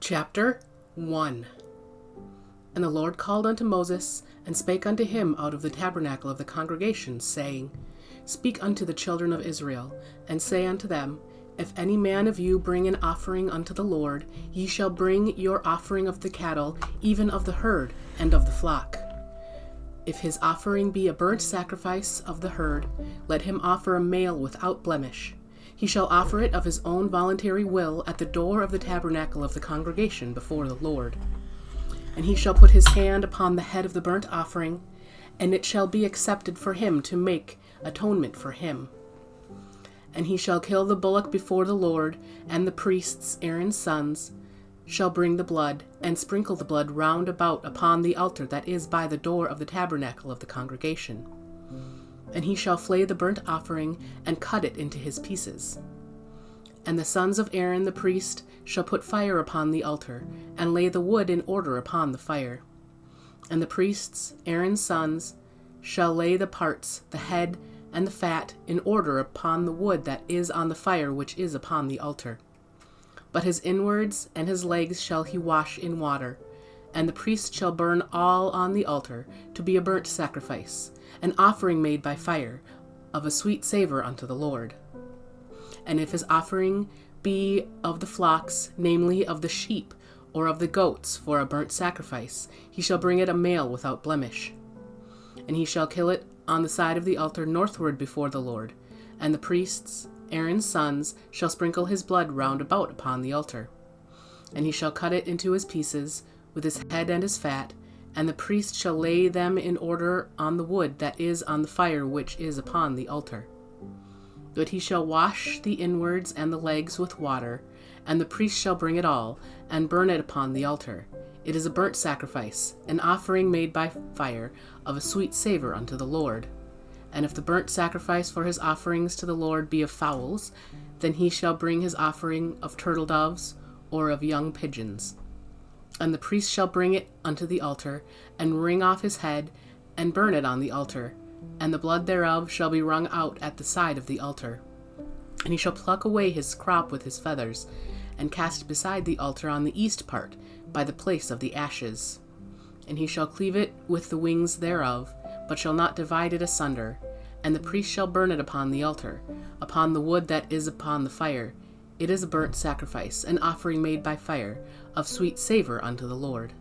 Chapter 1. And the Lord called unto Moses, and spake unto him out of the tabernacle of the congregation, saying, Speak unto the children of Israel, and say unto them, If any man of you bring an offering unto the Lord, ye shall bring your offering of the cattle, even of the herd, and of the flock. If his offering be a burnt sacrifice of the herd, let him offer a male without blemish. He shall offer it of his own voluntary will at the door of the tabernacle of the congregation before the Lord. And he shall put his hand upon the head of the burnt offering, and it shall be accepted for him to make atonement for him. And he shall kill the bullock before the Lord, and the priests, Aaron's sons, shall bring the blood, and sprinkle the blood round about upon the altar that is by the door of the tabernacle of the congregation. And he shall flay the burnt offering, and cut it into his pieces. And the sons of Aaron the priest shall put fire upon the altar, and lay the wood in order upon the fire. And the priests, Aaron's sons, shall lay the parts, the head, and the fat, in order upon the wood that is on the fire which is upon the altar. But his inwards and his legs shall he wash in water, and the priest shall burn all on the altar to be a burnt sacrifice, an offering made by fire, of a sweet savor unto the Lord. And if his offering be of the flocks, namely of the sheep, or of the goats for a burnt sacrifice, he shall bring it a male without blemish. And he shall kill it on the side of the altar northward before the Lord, and the priests, Aaron's sons, shall sprinkle his blood round about upon the altar. And he shall cut it into his pieces, with his head and his fat, and the priest shall lay them in order on the wood that is on the fire which is upon the altar. But he shall wash the inwards and the legs with water, and the priest shall bring it all, and burn it upon the altar. It is a burnt sacrifice, an offering made by fire, of a sweet savor unto the Lord. And if the burnt sacrifice for his offerings to the Lord be of fowls, then he shall bring his offering of turtle doves, or of young pigeons. And the priest shall bring it unto the altar, and wring off his head, and burn it on the altar, and the blood thereof shall be wrung out at the side of the altar. And he shall pluck away his crop with his feathers, and cast beside the altar on the east part, by the place of the ashes. And he shall cleave it with the wings thereof, but shall not divide it asunder. And the priest shall burn it upon the altar, upon the wood that is upon the fire. It is a burnt sacrifice, an offering made by fire, of sweet savor unto the Lord.